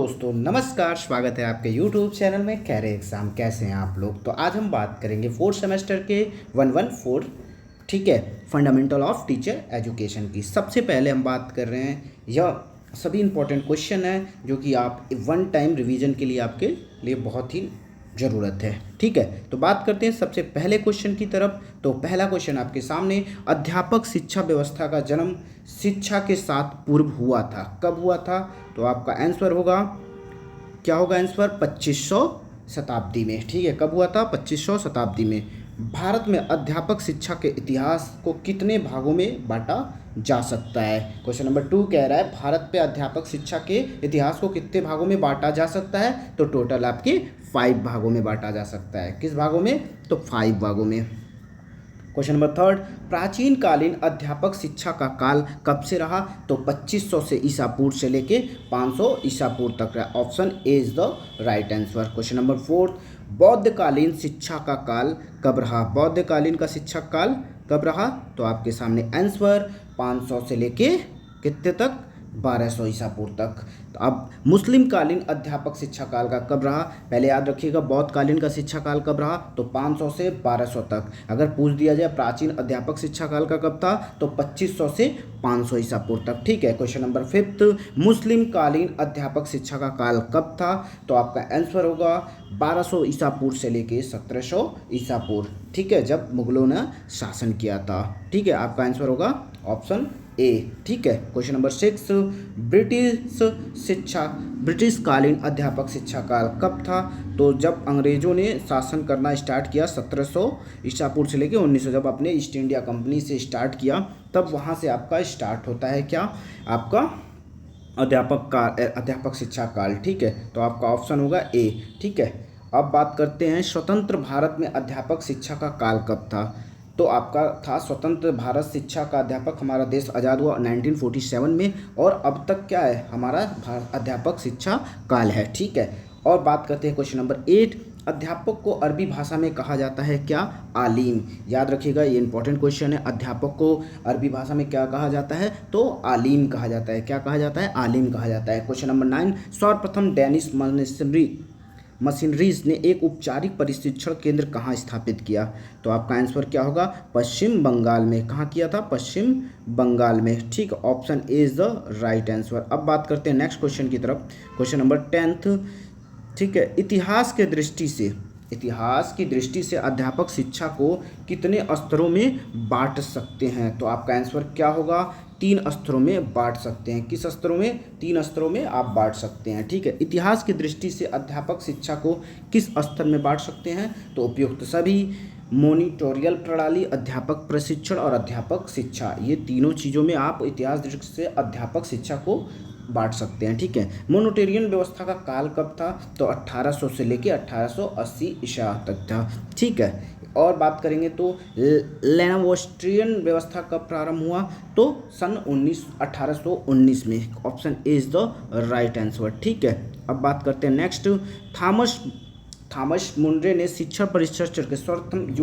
दोस्तों नमस्कार, स्वागत है आपके YouTube चैनल में कैरे एग्ज़ाम। कैसे हैं आप लोग। तो आज हम बात करेंगे फोर्थ सेमेस्टर के 114 ठीक है फंडामेंटल ऑफ टीचर एजुकेशन की। सबसे पहले हम बात कर रहे हैं, यह सभी इंपॉर्टेंट क्वेश्चन है जो कि आप वन टाइम रिवीजन के लिए आपके लिए बहुत ही ज़रूरत है। ठीक है, तो बात करते हैं सबसे पहले क्वेश्चन की तरफ। तो पहला क्वेश्चन आपके सामने, अध्यापक शिक्षा व्यवस्था का जन्म शिक्षा के साथ पूर्व हुआ था, कब हुआ था? तो आपका आंसर होगा, क्या होगा आंसर? 2500 शताब्दी में। ठीक है, कब हुआ था? 2500 शताब्दी में। भारत में अध्यापक शिक्षा के इतिहास को कितने भागों में बांटा जा सकता है? क्वेश्चन नंबर 2 कह रहा है भारत पे अध्यापक शिक्षा के इतिहास को कितने भागों में बांटा जा सकता है? तो टोटल आपके 5 भागों में बांटा जा सकता है। किस भागों में? तो 5 भागों में। क्वेश्चन नंबर 3, प्राचीन कालीन अध्यापक शिक्षा का काल कब से रहा? तो 2500 से ईसा पूर्व से लेके 500 ईसा पूर्व तक रहा। Option A is the right answer. Question number 4, बौद्धकालीन शिक्षा का काल कब रहा? बौद्धकालीन का शिक्षा काल कब रहा? तो आपके सामने आंसर 500 से लेके कितने तक? 1200 ईसा पूर्व तक। तो अब मुस्लिम कालीन अध्यापक शिक्षा काल का कब रहा? पहले याद रखिएगा, बौद्ध कालीन का शिक्षा काल कब रहा? तो 500 से 1200 तक। अगर पूछ दिया जाए प्राचीन अध्यापक शिक्षा काल का कब था, तो 2500 से 500 ईसा पूर्व तक। ठीक है, क्वेश्चन नंबर 5, मुस्लिम कालीन अध्यापक शिक्षा का काल कब था? तो आपका आंसर होगा 1200 ईसा पूर्व से लेके 1700 ईसा पूर्व। ठीक है, जब मुगलों ने शासन किया था। ठीक है, आपका आंसर होगा ऑप्शन ए। ठीक है, क्वेश्चन नंबर 6, ब्रिटिश कालीन अध्यापक शिक्षा काल कब था? तो जब अंग्रेजों ने शासन करना स्टार्ट किया 1700 ईसा पूर्व से लेके 1900, जब अपने ईस्ट इंडिया कंपनी से स्टार्ट किया, तब वहाँ से आपका स्टार्ट होता है क्या? आपका अध्यापक शिक्षा काल। ठीक है, तो आपका ऑप्शन होगा ए। ठीक है, अब बात करते हैं स्वतंत्र भारत में अध्यापक शिक्षा का काल कब था? तो आपका था स्वतंत्र भारत शिक्षा का अध्यापक, हमारा देश आज़ाद हुआ 1947 में, और अब तक क्या है हमारा अध्यापक शिक्षा काल है। ठीक है, और बात करते हैं क्वेश्चन नंबर 8, अध्यापक को अरबी भाषा में कहा जाता है क्या? आलिम। याद रखिएगा, ये इंपॉर्टेंट क्वेश्चन है। अध्यापक को अरबी भाषा में क्या कहा जाता है? तो आलिम कहा जाता है। क्या कहा जाता है? आलिम कहा जाता है। क्वेश्चन नंबर 9, सर्वप्रथम डेनिश मशीनरीज ने एक औपचारिक प्रशिक्षण केंद्र कहाँ स्थापित किया? तो आपका आंसर क्या होगा? पश्चिम बंगाल में। कहाँ किया था? पश्चिम बंगाल में। ठीक, option A is the right answer. अब बात करते हैं नेक्स्ट क्वेश्चन की तरफ। क्वेश्चन नंबर 10, ठीक है, इतिहास की दृष्टि से अध्यापक शिक्षा को कितने स्तरों में बांट सकते हैं? तो आपका आंसर क्या होगा? 3 स्तरों में बांट सकते हैं। किस स्तरों में? 3 स्तरों में आप बांट सकते हैं। ठीक है, इतिहास की दृष्टि से अध्यापक शिक्षा को किस स्तर में बांट सकते हैं? तो उपयुक्त सभी, मॉनिटोरियल प्रणाली, अध्यापक प्रशिक्षण और अध्यापक शिक्षा, ये तीनों चीज़ों में आप इतिहास दृष्टि से अध्यापक शिक्षा को बांट सकते हैं। ठीक है, मोनोटेरियन व्यवस्था का काल कब था? तो 1800 से लेके 1880 ईसा तक था। ठीक है, और बात करेंगे तो लैनोस्ट्रियन व्यवस्था कब प्रारंभ हुआ? तो सन 1819 में। Option A is the right answer. ठीक है, अब बात करते हैं नेक्स्ट, थॉमस मुंड्रे ने शिक्षा परिशिष्ट के सर्वप्रथम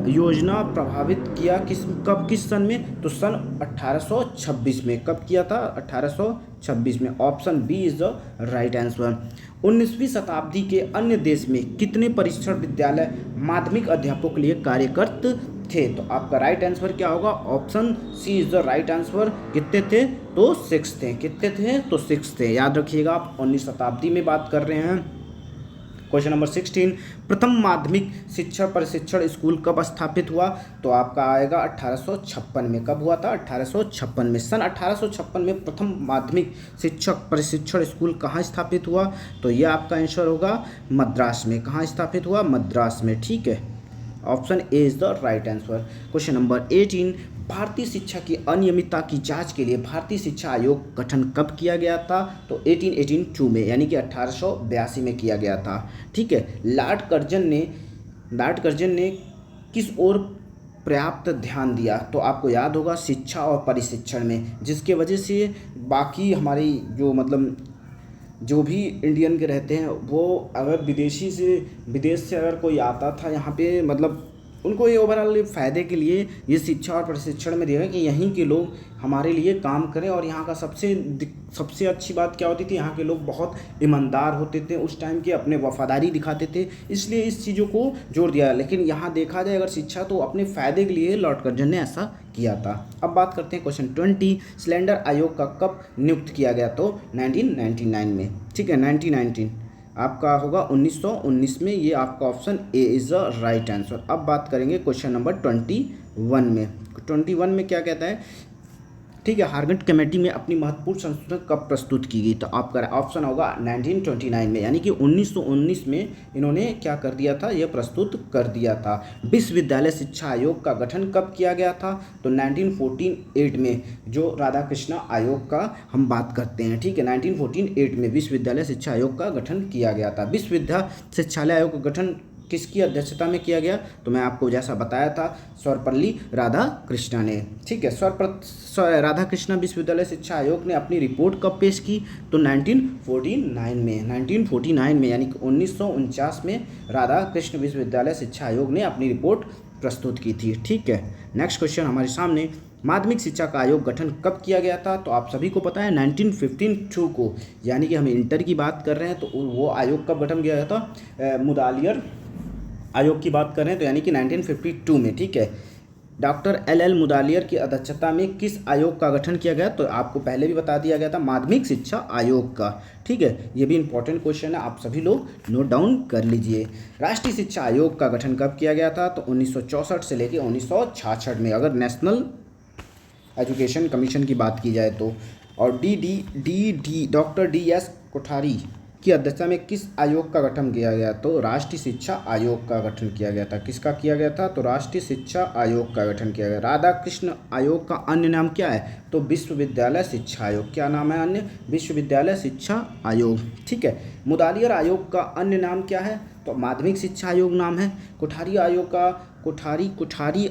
योजना प्रभावित किया किस सन में? तो सन 1826 में। कब किया था? 1826 में। Option B is the right answer. 19वीं शताब्दी के अन्य देश में कितने परिशिष्ट विद्यालय माध्यमिक अध्यापकों के लिए कार्यरत थे? तो आपका राइट आंसर क्या होगा? Option C is the right answer. कितने थे? तो 6 थे। कितने थे? तो 6 थे। याद रखिएगा, आप 19वीं शताब्दी में बात कर रहे हैं। क्वेश्चन नंबर 16, प्रथम माध्यमिक शिक्षा प्रशिक्षण स्कूल कब स्थापित हुआ? तो आपका आएगा 1856 में। कब हुआ था? 1856 में। सन 1856 में प्रथम माध्यमिक शिक्षक प्रशिक्षण स्कूल कहाँ स्थापित हुआ? तो यह आपका आंसर होगा मद्रास में। कहाँ स्थापित हुआ? मद्रास में। ठीक है, option A is the right answer. Question number 18, भारतीय शिक्षा की अनियमितता की जांच के लिए भारतीय शिक्षा आयोग गठन कब किया गया था? तो 1882 में, यानी कि 1882 में किया गया था। ठीक है, लॉर्ड कर्जन ने किस ओर पर्याप्त ध्यान दिया? तो आपको याद होगा शिक्षा और परिशिक्षण में, जिसके वजह से बाकी हमारी जो भी इंडियन के रहते हैं, वो अगर विदेश से अगर कोई आता था यहाँ पे, उनको ये ओवरऑल फ़ायदे के लिए ये शिक्षा और प्रशिक्षण में दिया गया कि यहीं के लोग हमारे लिए काम करें। और यहाँ का सबसे अच्छी बात क्या होती थी, यहाँ के लोग बहुत ईमानदार होते थे उस टाइम के, अपने वफादारी दिखाते थे, इसलिए इस चीज़ों को जोड़ दिया। लेकिन यहाँ देखा जाए अगर शिक्षा, तो अपने फ़ायदे के लिए लॉर्ड कर्जन ने ऐसा किया था। अब बात करते हैं क्वेश्चन 20, सिलेंडर आयोग का कब नियुक्त किया गया? तो 1999 में, ठीक है, 1919 आपका होगा 1919 में, ये आपका option A is the right answer. अब बात करेंगे क्वेश्चन नंबर 21 में। 21 में क्या कहता है, ठीक है, हारगट कमेटी में अपनी महत्वपूर्ण संशोधन कब प्रस्तुत की गई? तो आपका ऑप्शन होगा 1929 में, यानी कि 1919 में इन्होंने क्या कर दिया था, यह प्रस्तुत कर दिया था। विश्वविद्यालय शिक्षा आयोग का गठन कब किया गया था? तो 1948 में, जो राधा कृष्ण आयोग का हम बात करते हैं, ठीक है, 1948 में विश्वविद्यालय शिक्षा आयोग का गठन किया गया था। विश्वविद्यालय शिक्षालय आयोग का गठन किसकी अध्यक्षता में किया गया? तो मैं आपको जैसा बताया था, सर्वपल्ली राधाकृष्णन ने, ठीक है। राधा कृष्ण विश्वविद्यालय शिक्षा आयोग ने अपनी रिपोर्ट कब पेश की? तो 1949 में, 1949 में, यानी कि 1949 में राधा कृष्ण विश्वविद्यालय शिक्षा आयोग ने अपनी रिपोर्ट प्रस्तुत की थी, ठीक है। नेक्स्ट क्वेश्चन हमारे सामने, माध्यमिक शिक्षा का आयोग गठन कब किया गया था? तो आप सभी को पता है 1952 को, यानी कि हम इंटर की बात कर रहे हैं, तो वो आयोग कब गठन किया गया था? मुदालियर आयोग की बात कर रहे हैं, तो यानी कि 1952 में, ठीक है। डॉक्टर एल मुदालियर की अध्यक्षता में किस आयोग का गठन किया गया? तो आपको पहले भी बता दिया गया था, माध्यमिक शिक्षा आयोग का, ठीक है। ये भी इंपॉर्टेंट क्वेश्चन है, आप सभी लोग नोट डाउन कर लीजिए। राष्ट्रीय शिक्षा आयोग का गठन कब किया गया था? तो 1964 से लेकर 1966 में, अगर नेशनल एजुकेशन कमीशन की बात की जाए तो। और डॉक्टर DS कोठारी की अध्यक्षता में किस आयोग का गठन किया गया? तो राष्ट्रीय शिक्षा आयोग का गठन किया गया था। किसका किया गया था? तो राष्ट्रीय शिक्षा आयोग का गठन किया गया। राधा कृष्ण आयोग का अन्य नाम क्या है? तो विश्वविद्यालय शिक्षा आयोग। क्या नाम है अन्य? विश्वविद्यालय शिक्षा आयोग, ठीक है। मुदालियर आयोग का अन्य नाम क्या है? तो माध्यमिक शिक्षा आयोग नाम है। कोठारी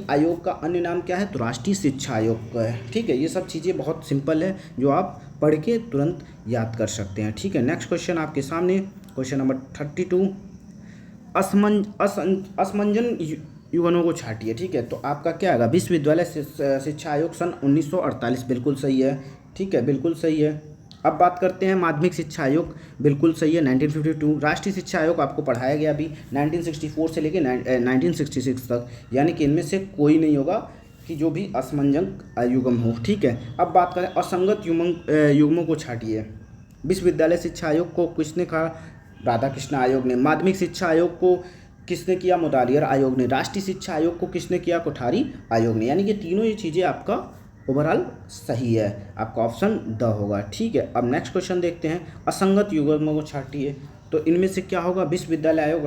आयोग का अन्य नाम क्या है? तो राष्ट्रीय शिक्षा आयोग का है, ठीक है। ये सब चीज़ें बहुत सिंपल है, जो आप पढ़ के तुरंत याद कर सकते हैं, ठीक है। नेक्स्ट क्वेश्चन आपके सामने, क्वेश्चन नंबर 32, असमंजन युगलों को छाटिए, ठीक है। तो आपका क्या आएगा? विश्वविद्यालय शिक्षा आयोग सन 1948, बिल्कुल सही है, ठीक है, बिल्कुल सही है। अब बात करते हैं माध्यमिक शिक्षा आयोग, बिल्कुल सही है, 1952। राष्ट्रीय शिक्षा आयोग आपको पढ़ाया गया अभी 1964 से लेकर 1966 तक, यानी कि इनमें से कोई नहीं होगा कि जो भी असमंजस युग्म हो, ठीक है। अब बात करें असंगत युग्मों को छाटिए। विश्वविद्यालय शिक्षा आयोग को किसने कहा? राधा कृष्ण आयोग ने। माध्यमिक शिक्षा आयोग को किसने किया? मुदालियर आयोग ने। राष्ट्रीय शिक्षा आयोग को किसने किया? कोठारी आयोग ने। यानी कि तीनों ये चीज़ें आपका ओवरऑल सही है, आपका ऑप्शन द होगा, ठीक है। अब नेक्स्ट क्वेश्चन देखते हैं, असंगत युग्मों को छाटिए। तो इनमें से क्या होगा? विश्वविद्यालय आयोग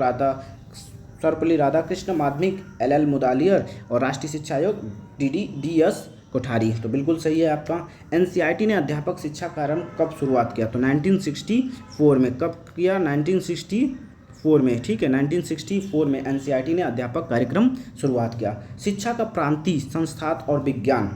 सर्वपल्ली राधाकृष्ण, माध्यमिक LL मुदालियर, और राष्ट्रीय शिक्षा आयोग DS कोठारी। तो बिल्कुल सही है आपका। NCERT ने अध्यापक शिक्षा कार्यक्रम कब शुरुआत किया? तो 1964 में। कब किया? 1964 में, ठीक है, 1964 में NCERT ने अध्यापक कार्यक्रम शुरुआत किया। शिक्षा का प्रांतीय संस्थान और विज्ञान,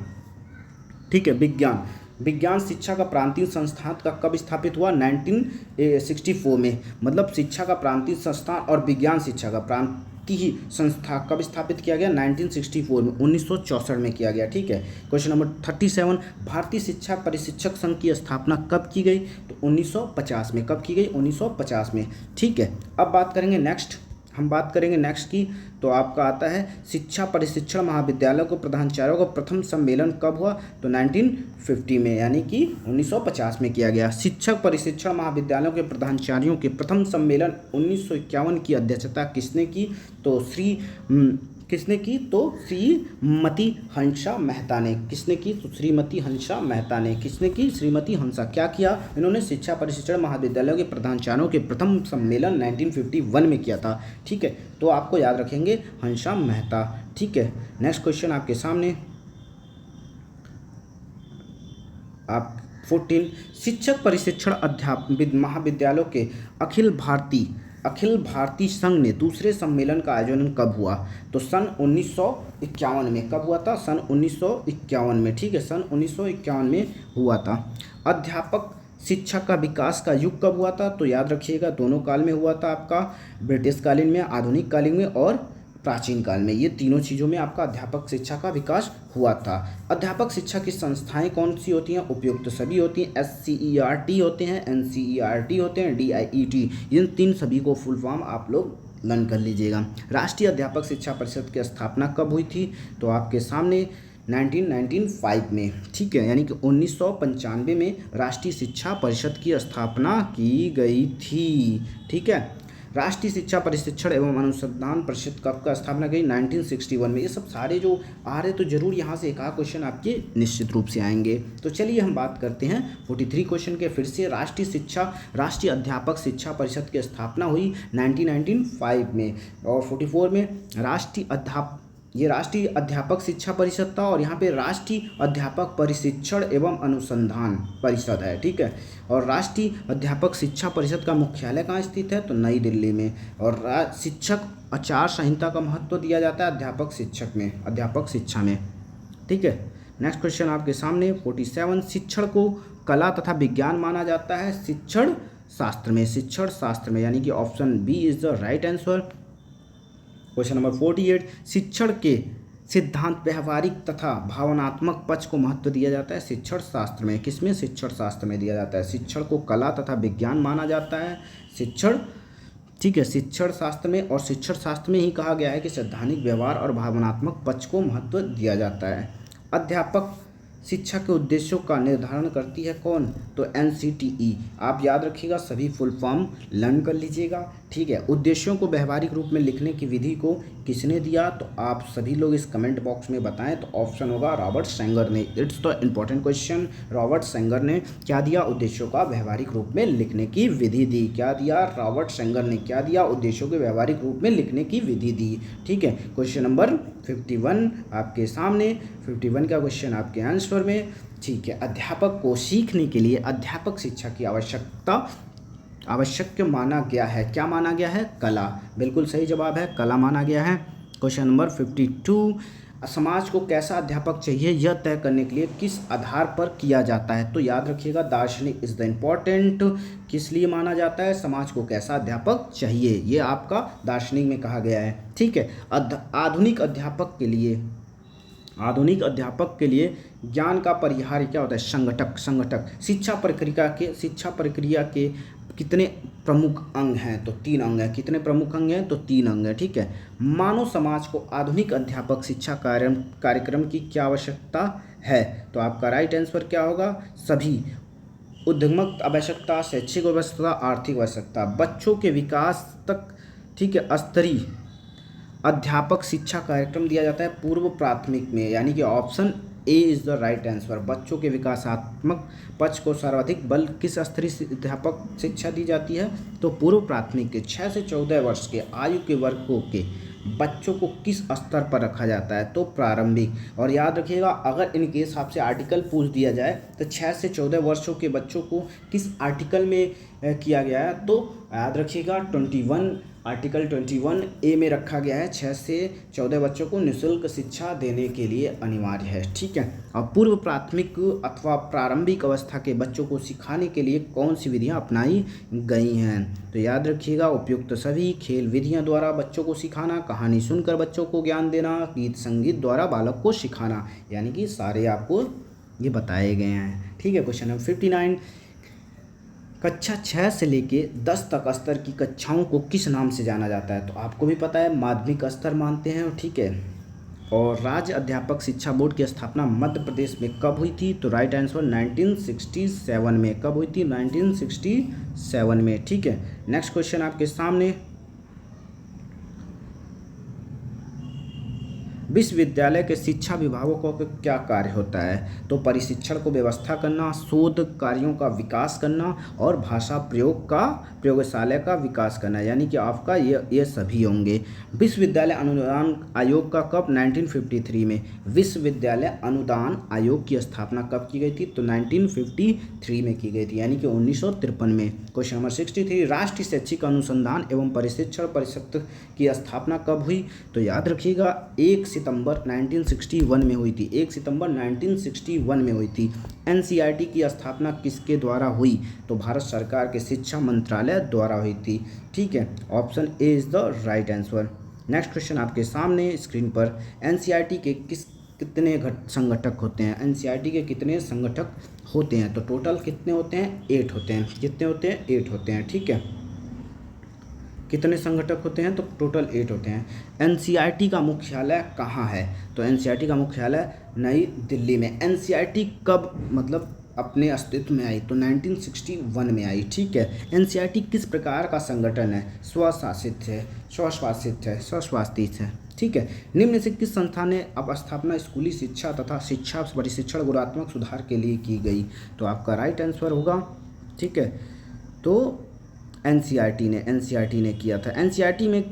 ठीक है, विज्ञान शिक्षा का प्रांतीय संस्थान का कब स्थापित हुआ? 1964 में। मतलब शिक्षा का प्रांतीय संस्थान और विज्ञान शिक्षा का प्रांतीय संस्था कब स्थापित किया गया? 1964 में, 1964 में किया गया, ठीक है। क्वेश्चन नंबर 37, भारतीय शिक्षा परिशिक्षक संघ की स्थापना कब की गई? तो 1950 में। कब की गई? 1950 में, ठीक है। अब बात करेंगे नेक्स्ट की, तो आपका आता है शिक्षा परिशिक्षण महाविद्यालय को प्रधानाचार्यों का प्रथम सम्मेलन कब हुआ? तो 1950 में, यानी कि 1950 में किया गया। शिक्षक परिशिक्षण महाविद्यालयों के प्रधानाचार्यों के प्रथम सम्मेलन 1951 की अध्यक्षता किसने की? तो श्रीमती हंसा मेहता ने। किसने की? तो श्रीमती हंसा मेहता ने। किसने की? श्रीमती हंसा। क्या किया इन्होंने? शिक्षा परिशिक्षण महाविद्यालयों के प्रधानाचार्यों के प्रथम सम्मेलन 1951 में किया था, ठीक है। तो आपको याद रखेंगे हंसा मेहता, ठीक है। नेक्स्ट क्वेश्चन आपके सामने, आप 14, शिक्षक परिशिक्षण महाविद्यालयों के अखिल भारतीय संघ ने दूसरे सम्मेलन का आयोजन कब हुआ? तो सन 1951 में। कब हुआ था? सन 1951 में, ठीक है, सन 1951 में हुआ था। अध्यापक शिक्षा का विकास का युग कब हुआ था? तो याद रखिएगा दोनों काल में हुआ था आपका, ब्रिटिश कालीन में, आधुनिक कालीन में और प्राचीन काल में। ये तीनों चीज़ों में आपका अध्यापक शिक्षा का विकास हुआ था। अध्यापक शिक्षा की संस्थाएं कौन सी होती हैं? उपयुक्त सभी होती हैं, SCERT होते हैं, NCERT होते हैं, DIET। इन तीन सभी को फुल फॉर्म आप लोग लर्न कर लीजिएगा। राष्ट्रीय अध्यापक शिक्षा परिषद की स्थापना कब हुई थी? तो आपके सामने 1995 में, ठीक है, यानी कि 1995 में राष्ट्रीय शिक्षा परिषद की स्थापना की गई थी। ठीक है। राष्ट्रीय शिक्षा प्रशिक्षण एवं अनुसंधान परिषद कब का स्थापना की? 1961 में। ये सब सारे जो आ रहे तो जरूर यहाँ से एक आध क्वेश्चन आपके निश्चित रूप से आएंगे। तो चलिए हम बात करते हैं 43 क्वेश्चन के फिर से। राष्ट्रीय अध्यापक शिक्षा परिषद की स्थापना हुई 1995 में, और 44 में राष्ट्रीय अध्यापक शिक्षा परिषद था, और यहाँ पे राष्ट्रीय अध्यापक प्रशिक्षण एवं अनुसंधान परिषद है। ठीक है। और राष्ट्रीय अध्यापक शिक्षा परिषद का मुख्यालय कहाँ स्थित है? तो नई दिल्ली में। और शिक्षक आचार संहिता का महत्व दिया जाता है अध्यापक शिक्षा में। ठीक है। नेक्स्ट क्वेश्चन आपके सामने 47। शिक्षण को कला तथा विज्ञान माना जाता है शिक्षण शास्त्र में, यानी कि option B is the right answer. Question number 48। शिक्षण के सिद्धांत व्यवहारिक तथा भावनात्मक पक्ष को महत्व दिया जाता है शिक्षण शास्त्र में। किसमें? शिक्षण शास्त्र में दिया जाता है। शिक्षण को कला तथा विज्ञान माना जाता है शिक्षण शास्त्र में, और शिक्षण शास्त्र में ही कहा गया है कि सैद्धांतिक व्यवहार और भावनात्मक पक्ष को महत्व दिया जाता है। अध्यापक शिक्षा के उद्देश्यों का निर्धारण करती है कौन? तो NCTE। आप याद रखिएगा, सभी फुल फॉर्म लर्न कर लीजिएगा। ठीक है। उद्देश्यों को व्यवहारिक रूप में लिखने की विधि को किसने दिया? तो आप सभी लोग इस कमेंट बॉक्स में बताएं। तो ऑप्शन होगा रॉबर्ट सेंगर ने। It's the important question. Robert Sengar ने क्या दिया? उद्देश्यों का व्यवहारिक रूप में लिखने की विधि दी। क्या दिया? रॉबर्ट सेंगर ने क्या दिया? उद्देश्यों के व्यवहारिक रूप में लिखने की विधि दी। ठीक है। क्वेश्चन नंबर 51 आपके सामने, 51 का क्वेश्चन आपके आंसर में। ठीक है। अध्यापक को सीखने के लिए अध्यापक शिक्षा की आवश्यक माना गया है। क्या माना गया है? कला। बिल्कुल सही जवाब है, कला माना गया है। Question number 52। समाज को कैसा अध्यापक चाहिए यह तय करने के लिए किस आधार पर किया जाता है? तो याद रखिएगा, दार्शनिक इज द इम्पॉर्टेंट। किस लिए माना जाता है समाज को कैसा अध्यापक चाहिए? ये आपका दार्शनिक में कहा गया है। ठीक है। आधुनिक अध्यापक के लिए ज्ञान का परिहार्य क्या होता है? संगठक। शिक्षा प्रक्रिया के कितने प्रमुख अंग हैं? तो 3 अंग हैं। कितने प्रमुख अंग हैं? तो 3 अंग हैं। ठीक है। मानव समाज को आधुनिक अध्यापक शिक्षा कार्यक्रम की क्या आवश्यकता है? तो आपका राइट आंसर क्या होगा? सभी। उद्यमक आवश्यकता, शैक्षिक आवश्यकता, आर्थिक आवश्यकता, बच्चों के विकास तक। ठीक है। स्तरीय अध्यापक शिक्षा कार्यक्रम दिया जाता है पूर्व प्राथमिक में, यानी कि option A is the right answer. बच्चों के विकासात्मक पक्ष को सर्वाधिक बल किस स्तरीय अध्यापक शिक्षा दी जाती है? तो पूर्व प्राथमिक के 6 से 14 वर्ष के आयु के वर्गों के बच्चों को किस स्तर पर रखा जाता है? तो प्रारंभिक। और याद रखिएगा, अगर इनके हिसाब से आर्टिकल पूछ दिया जाए तो 6 से 14 वर्षों के बच्चों को किस आर्टिकल में किया गया है? तो याद रखिएगा, आर्टिकल 21A में रखा गया है। 6 से 14 बच्चों को निःशुल्क शिक्षा देने के लिए अनिवार्य है। ठीक है। और पूर्व प्राथमिक अथवा प्रारंभिक अवस्था के बच्चों को सिखाने के लिए कौन सी विधियां अपनाई गई हैं? तो याद रखिएगा, उपयुक्त सभी। खेल विधियां द्वारा बच्चों को सिखाना, कहानी सुनकर बच्चों को ज्ञान देना, गीत संगीत द्वारा बालक को सिखाना, यानी कि सारे आपको ये बताए गए हैं। ठीक है। Question number 59। कक्षा 6 से लेके 10 तक स्तर की कक्षाओं को किस नाम से जाना जाता है? तो आपको भी पता है, माध्यमिक स्तर मानते हैं। ठीक है। और राज्य अध्यापक शिक्षा बोर्ड की स्थापना मध्य प्रदेश में कब हुई थी? तो राइट आंसर 1967 में। कब हुई थी? 1967 में। ठीक है। नेक्स्ट क्वेश्चन आपके सामने, विश्वविद्यालय के शिक्षा विभागों का क्या कार्य होता है? तो परिशिक्षण को व्यवस्था करना, शोध कार्यों का विकास करना, और भाषा प्रयोगशाला का विकास करना, यानी कि आपका ये सभी होंगे। विश्वविद्यालय अनुदान आयोग का कब? 1953 में। विश्वविद्यालय अनुदान आयोग की स्थापना कब की गई थी? तो 1953 में की गई थी, यानी कि 1953 में। Question number 63। राष्ट्रीय शैक्षिक अनुसंधान एवं प्रशिक्षण परिषद की स्थापना कब हुई? तो याद रखिएगा, 1 सितंबर 1961 में हुई थी। 1 सितंबर 1961 में हुई थी। NCERT की स्थापना किसके द्वारा हुई? तो भारत सरकार के शिक्षा मंत्रालय द्वारा हुई थी। ठीक है। Option A is the right answer. Next question आपके सामने स्क्रीन पर, एनसीईआरटी के कितने संगठक होते हैं? एनसीईआरटी के कितने संगठक होते हैं? तो टोटल कितने होते हैं? 8 होते हैं। कितने होते हैं? 8 होते हैं। ठीक है, कितने संगठक होते हैं? तो टोटल 8 होते हैं। एनसीईआरटी का मुख्यालय कहाँ है? तो एनसीईआरटी का मुख्यालय नई दिल्ली में। एनसीईआरटी कब मतलब अपने अस्तित्व में आई? तो 1961 में आई। ठीक है, एनसीईआरटी किस प्रकार का संगठन है? स्वशासित है, स्वशासित है। ठीक है, निम्न से किस संस्था ने अब स्थापना स्कूली शिक्षा तथा शिक्षा परिशिक्षण गुणात्मक सुधार के लिए की गई? तो आपका राइट आंसर होगा, ठीक है, तो एनसीईआरटी ने किया था। एनसीईआरटी में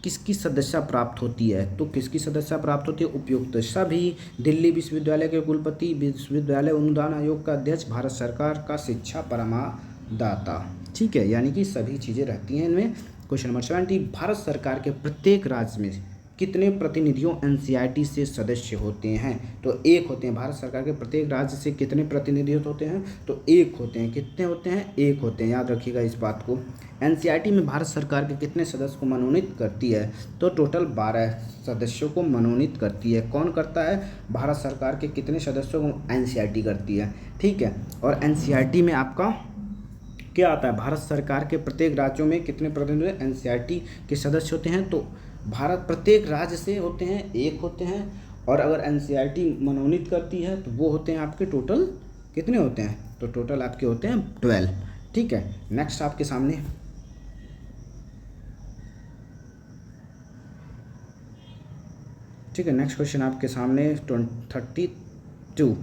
किसकी सदस्यता प्राप्त होती है? तो किसकी सदस्यता प्राप्त होती है? उपयुक्त सभी, दिल्ली विश्वविद्यालय के कुलपति, विश्वविद्यालय अनुदान आयोग का अध्यक्ष, भारत सरकार का शिक्षा परामर्शदाता। ठीक है, यानी कि सभी चीज़ें रहती हैं इनमें। क्वेश्चन नंबर 70, भारत सरकार के प्रत्येक राज्य में कितने प्रतिनिधियों एनसीईआरटी से सदस्य होते हैं? तो 1 होते हैं। भारत सरकार के प्रत्येक राज्य से कितने प्रतिनिधि होते हैं? तो 1 होते हैं। कितने होते हैं? 1 होते हैं, याद रखिएगा इस बात को। एनसीईआरटी में भारत सरकार के कितने सदस्य को मनोनीत करती है? तो टोटल 12 सदस्यों को मनोनीत करती है। कौन करता है? भारत सरकार के कितने सदस्यों को एनसीईआरटी करती है। ठीक है, और एनसीईआरटी में आपका क्या आता है? भारत सरकार के प्रत्येक राज्यों में कितने प्रतिनिधि एनसीईआरटी के सदस्य होते हैं? तो भारत प्रत्येक राज्य से होते हैं, 1 होते हैं, और अगर एनसीईआरटी मनोनीत करती है तो वो होते हैं आपके टोटल कितने होते हैं? तो टोटल आपके होते हैं 12। ठीक है, नेक्स्ट आपके सामने ठीक है, नेक्स्ट क्वेश्चन आपके सामने 72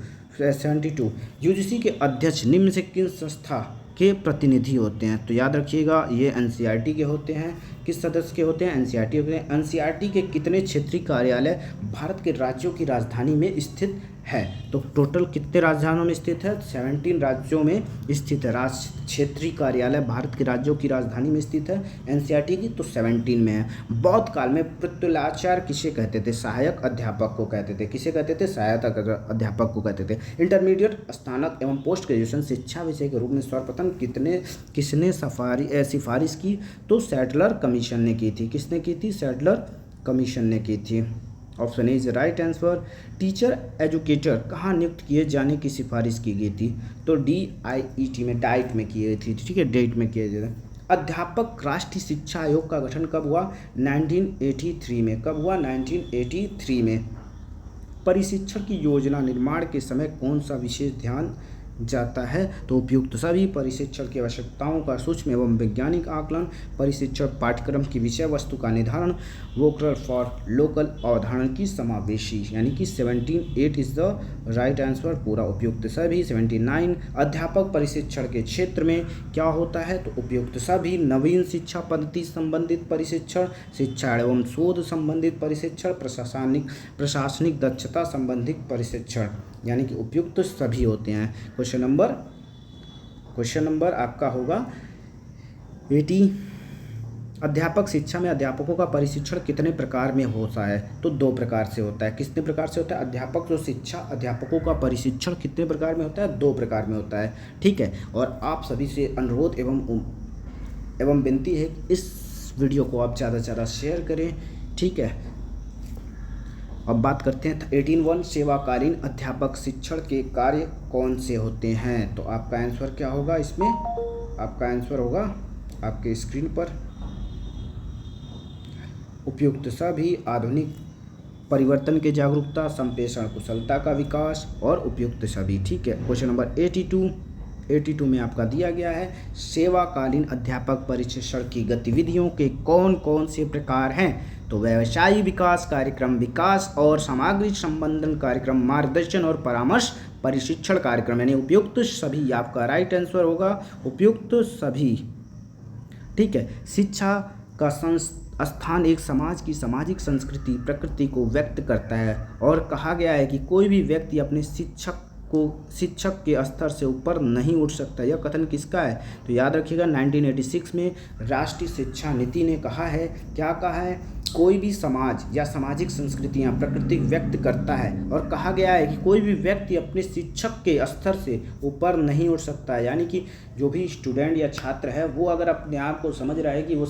यूजीसी के अध्यक्ष निम्न से किन संस्था के प्रतिनिधि होते हैं? तो याद रखिएगा ये एनसीईआरटी के होते हैं। किस सदस्य के होते हैं? एनसीईआरटी होते हैं। एनसीईआरटी के कितने क्षेत्रीय कार्यालय भारत के राज्यों की राजधानी में स्थित है? तो टोटल कितने राजधानियों में स्थित है? 17 राज्यों में स्थित है। क्षेत्रीय कार्यालय भारत के राज्यों की राजधानी में स्थित है एनसीईआरटी की, तो 17 में है। बौद्ध काल में प्रत्युलाचार्य किसे कहते थे? सहायक अध्यापक को कहते थे। किसे कहते थे? सहायक अध्यापक को कहते थे। इंटरमीडिएट, स्नातक एवं पोस्ट ग्रेजुएशन शिक्षा विषय के रूप में सर्वप्रथम किसने सिफारिश की? तो सैडलर कमीशन ने की थी। किसने की थी? सैडलर कमीशन ने की थी। Option A is right answer. Teacher educator कहाँ नियुक्त किए जाने की सिफारिश की गई थी? तो DIET में, डाइट में की गई थी। ठीक है, डेट में किया गया था। अध्यापक राष्ट्रीय शिक्षा आयोग का गठन कब हुआ? 1983 में। कब हुआ? 1983 में। परिशिक्षण की योजना निर्माण के समय कौन सा विशेष ध्यान जाता है? तो उपयुक्त सभी, परिशिक्षण की आवश्यकताओं का सूक्ष्म एवं वैज्ञानिक आकलन, परिशिक्षण पाठ्यक्रम की विषय वस्तु का निर्धारण, वोकल फॉर लोकल अवधारणा की समावेशी, यानी कि 78 इज द राइट आंसर, पूरा उपयुक्त सभी। 79 अध्यापक परिशिक्षण के क्षेत्र में क्या होता है? तो उपयुक्त सभी, नवीन शिक्षा पद्धति संबंधित परिशिक्षण, शिक्षा एवं शोध संबंधित परिशिक्षण, प्रशासनिक दक्षता संबंधित परिशिक्षण, यानी कि उपयुक्त सभी होते हैं। क्वेश्चन नंबर आपका होगा 80। अध्यापक शिक्षा में अध्यापकों का परिशिक्षण कितने प्रकार में होता है? तो 2 प्रकार से होता है। कितने प्रकार से होता है? अध्यापक जो शिक्षा अध्यापकों का परिशिक्षण कितने प्रकार में होता है? 2 प्रकार में होता है। ठीक है, और आप सभी से अनुरोध एवं विनती है इस वीडियो को आप ज़्यादा से ज़्यादा शेयर करें। ठीक है, अब बात करते हैं 18(1) सेवाकालीन अध्यापक शिक्षण के कार्य कौन से होते हैं? तो आपका आंसर क्या होगा इसमें? आपका आंसर होगा आपके स्क्रीन पर, उपयुक्त सभी, आधुनिक परिवर्तन के जागरूकता, संप्रेषण कुशलता का विकास और उपयुक्त सभी। ठीक है, क्वेश्चन नंबर 82 में आपका दिया गया है, सेवाकालीन अध्यापक परिशिक्षण की गतिविधियों के कौन कौन से प्रकार हैं? तो व्यवसायी विकास कार्यक्रम, विकास और सामग्री संबंधन कार्यक्रम, मार्गदर्शन और परामर्श परिशिक्षण कार्यक्रम, यानी उपयुक्त सभी आपका राइट आंसर होगा, उपयुक्त सभी। ठीक है, शिक्षा का स्थान एक समाज की सामाजिक संस्कृति प्रकृति को व्यक्त करता है, और कहा गया है कि कोई भी व्यक्ति अपने शिक्षक के स्तर से ऊपर नहीं उठ सकता। यह कथन किसका है? तो याद रखिएगा 1986 में राष्ट्रीय शिक्षा नीति ने कहा है, क्या कहा है? कोई भी समाज या सामाजिक संस्कृतियां प्रकृति व्यक्त करता है, और कहा गया है कि कोई भी व्यक्ति अपने शिक्षक के स्तर से ऊपर नहीं उठ सकता है। यानी कि जो भी स्टूडेंट या छात्र है वो अगर अपने आप को समझ रहा है कि वो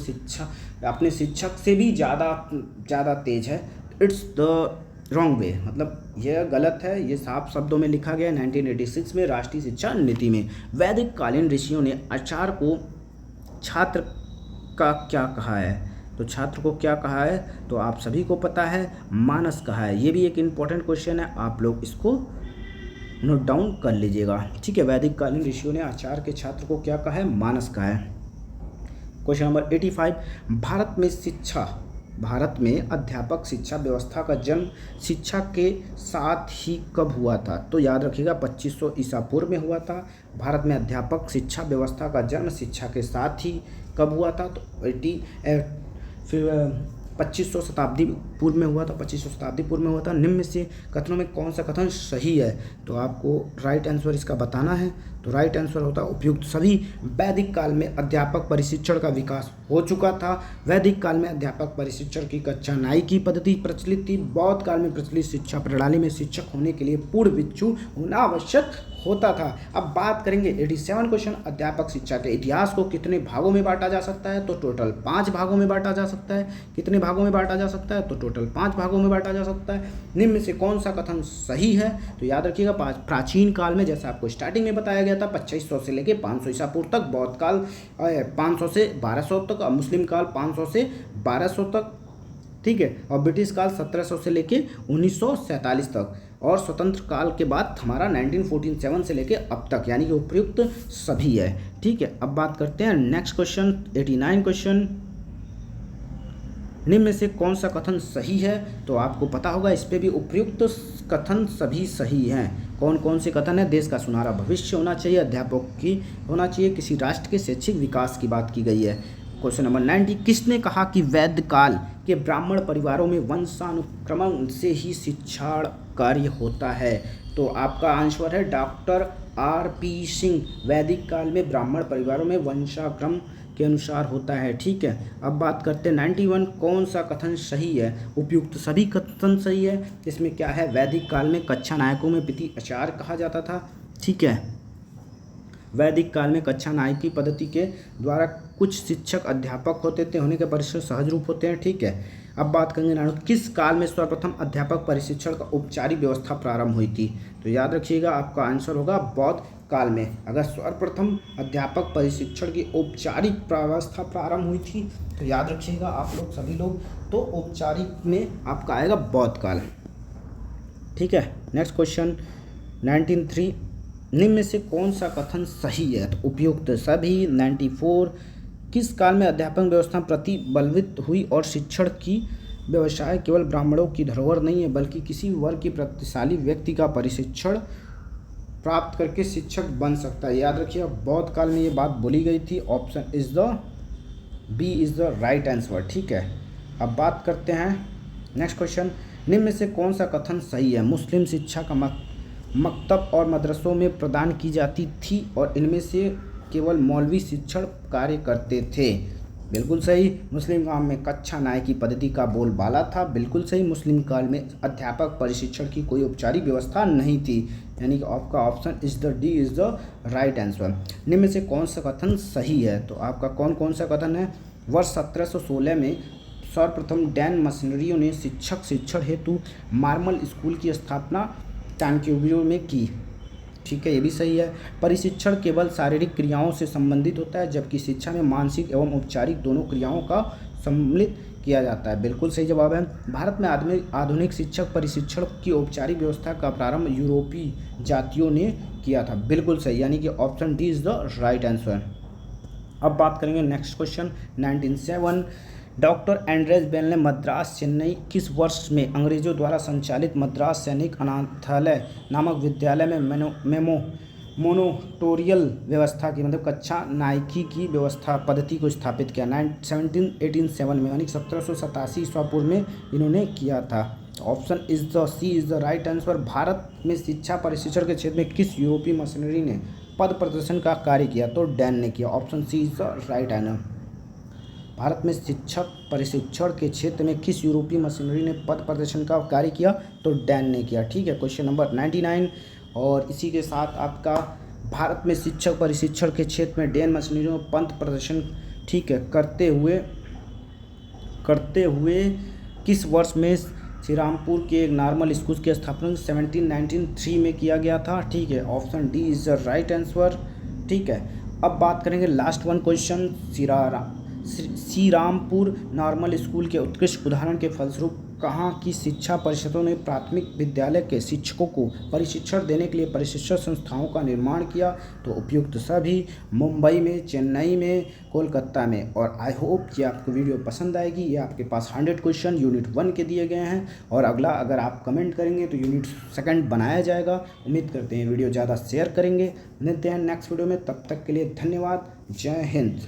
अपने शिक्षक से भी ज़्यादा तेज है, इट्स द रॉन्ग वे, मतलब यह गलत है। ये साफ शब्दों में लिखा गया है 1986 में राष्ट्रीय शिक्षा नीति में। वैदिक कालीन ऋषियों ने आचार्य को छात्र का क्या कहा है? तो छात्र को क्या कहा है? तो आप सभी को पता है, मानस कहा है। ये भी एक इम्पॉर्टेंट क्वेश्चन है, आप लोग इसको नोट डाउन कर लीजिएगा। ठीक है, वैदिक कालीन ऋषियों ने आचार्य के छात्र को क्या कहा है? मानस कहा है। क्वेश्चन नंबर 85, भारत में अध्यापक शिक्षा व्यवस्था का जन्म शिक्षा के साथ ही कब हुआ था? तो याद रखिएगा 2500 ईसा पूर्व में हुआ था। भारत में अध्यापक शिक्षा व्यवस्था का जन्म शिक्षा के साथ ही कब हुआ था? तो 2500 शताब्दी पूर्व में हुआ था। 2500 शताब्दी पूर्व में हुआ था। निम्न में से कथनों में कौन सा कथन सही है? तो आपको राइट आंसर इसका बताना है। तो राइट आंसर होता है उपयुक्त सभी। वैदिक काल में अध्यापक प्रशिक्षण का विकास हो चुका था। वैदिक काल में अध्यापक प्रशिक्षण की कक्षा नाई की पद्धति प्रचलित थी। बौद्ध काल में प्रचलित शिक्षा प्रणाली में शिक्षक होने के लिए पूर्ण भिक्षु होना आवश्यक होता था। अब बात करेंगे 87 क्वेश्चन, अध्यापक शिक्षा के इतिहास को कितने भागों में बांटा जा सकता है? तो टोटल 5 भागों में बांटा जा सकता है। कितने भागों में बांटा जा सकता है? तो टोटल 5 भागों में बांटा जा सकता है। निम्न में से कौन सा कथन सही है? तो याद रखिएगा, प्राचीन काल में जैसा आपको स्टार्टिंग में बताया गया था 2500 से लेकर 500 ईसा पूर्व तक, बौद्ध काल 500 से 1200 तक, और मुस्लिम काल 500 से 1200 तक। ठीक है, और ब्रिटिश काल 1700 से लेके 1947 तक, और स्वतंत्र काल के बाद हमारा 1947 से लेके अब तक, यानी कि उपयुक्त सभी है। ठीक है, अब बात करते हैं नेक्स्ट क्वेश्चन 89 क्वेश्चन, निम्न में से कौन सा कथन सही है? तो आपको पता होगा इस पे भी उपयुक्त कथन सभी सही हैं। कौन कौन से कथन है? देश का सुनहरा भविष्य होना चाहिए, अध्यापक की होना चाहिए, किसी राष्ट्र के शैक्षिक विकास की बात की गई है। क्वेश्चन नंबर 90, किसने कहा कि वैदिक काल के ब्राह्मण परिवारों में वंशानुक्रमण से ही शिक्षण कार्य होता है? तो आपका आंसर है डॉक्टर R.P. सिंह। वैदिक काल में ब्राह्मण परिवारों में वंशाक्रम के अनुसार होता है। ठीक है, अब बात करते हैं 91, कौन सा कथन सही है? उपयुक्त सभी कथन सही है। इसमें क्या है? वैदिक काल में कक्षा नायकों में पिति आचार्य कहा जाता था। ठीक है, वैदिक काल में कक्षा नायकी पद्धति के द्वारा कुछ शिक्षक अध्यापक होते थे, होने के परिसर सहज रूप होते हैं। ठीक है, अब बात करेंगे किस काल में सर्वप्रथम अध्यापक प्रशिक्षण का औपचारिक व्यवस्था प्रारंभ हुई थी? तो याद रखिएगा आपका आंसर होगा बौद्ध काल में। अगर सर्वप्रथम अध्यापक प्रशिक्षण की औपचारिक व्यवस्था प्रारंभ हुई थी तो याद रखिएगा आप लोग सभी लोग, तो औपचारिक में आपका आएगा बौद्ध काल। ठीक है, नेक्स्ट क्वेश्चन 93, निम्न में से कौन सा कथन सही है? तो उपयुक्त सभी। 94, किस काल में अध्यापन व्यवस्था प्रतिबलवित हुई और शिक्षण की व्यवसाय केवल ब्राह्मणों की धरोहर नहीं है बल्कि किसी वर्ग की प्रतिशाली व्यक्ति का प्रशिक्षण प्राप्त करके शिक्षक बन सकता है? याद रखिए बौद्ध काल में ये बात बोली गई थी। Option is the B is the right answer. ठीक है, अब बात करते हैं नेक्स्ट क्वेश्चन, निम्न में से कौन सा कथन सही है? मुस्लिम शिक्षा का मकतब और मदरसों में प्रदान की जाती थी और इनमें से केवल मौलवी शिक्षण कार्य करते थे। बिल्कुल सही। मुस्लिम काल में कक्षा नायकी पद्धति का बोलबाला था। बिल्कुल सही। मुस्लिम काल में अध्यापक प्रशिक्षण की कोई औपचारिक व्यवस्था नहीं थी, यानी कि आपका option is the D is the right answer. निम्न में से कौन सा कथन सही है? तो आपका कौन कौन सा कथन है? वर्ष 1716 में सर्वप्रथम डैन मिशनरियों ने शिक्षण हेतु मार्मल स्कूल की स्थापना टांक्यूबियो में की। ठीक है, ये भी सही है। परिशिक्षण केवल शारीरिक क्रियाओं से संबंधित होता है जबकि शिक्षा में मानसिक एवं औपचारिक दोनों क्रियाओं का सम्मिलित किया जाता है। बिल्कुल सही जवाब है। भारत में आधुनिक शिक्षक प्रशिक्षण की औपचारिक व्यवस्था का प्रारंभ यूरोपीय जातियों ने किया था। बिल्कुल सही, यानी कि option D is the right answer. अब बात करेंगे next question 97, doctor Andrews Bell ने मद्रास चेन्नई किस वर्ष में अंग्रेजों द्वारा संचालित मद्रास सैनिक अनाथालय नामक विद्यालय में मोनोटोरियल व्यवस्था की मतलब कक्षा नायकी की व्यवस्था पद्धति को स्थापित किया? 1787 में, यानी 1787 ईस्वी पूर्व में इन्होंने किया था। Option is the C is the right answer. Bharat में शिक्षा प्रशिक्षण के क्षेत्र में किस यूरोपीय मशीनरी ने पद प्रदर्शन का कार्य किया? तो डैन ने किया। Option C is the right answer. Bharat में शिक्षक प्रशिक्षण के क्षेत्र में किस यूरोपीय मशीनरी ने पथ प्रदर्शन का कार्य किया? तो डैन ने किया। ठीक है, क्वेश्चन नंबर 99। और इसी के साथ आपका भारत में शिक्षक प्रशिक्षण के क्षेत्र में डैन मशीनरी में पथ प्रदर्शन, ठीक है, करते हुए किस वर्ष में श्रीरामपुर के एक नॉर्मल स्कूल की स्थापना 1793 में किया गया था? ठीक है, option D is the right answer. ठीक है, अब बात करेंगे last one question, Shrirampur normal school के उत्कृष्ट उदाहरण के फलस्वरूप कहाँ की शिक्षा परिषदों ने प्राथमिक विद्यालय के शिक्षकों को प्रशिक्षण देने के लिए प्रशिक्षण संस्थाओं का निर्माण किया? तो उपयुक्त सभी मुंबई में, चेन्नई में, कोलकाता में। और आई होप कि आपको वीडियो पसंद आएगी। ये आपके पास 100 क्वेश्चन यूनिट 1 के दिए गए हैं और अगला अगर आप कमेंट करेंगे तो यूनिट 2 बनाया जाएगा। उम्मीद करते हैं वीडियो ज़्यादा शेयर करेंगे। मिलते हैं नेक्स्ट वीडियो में, तब तक के लिए धन्यवाद। जय हिंद।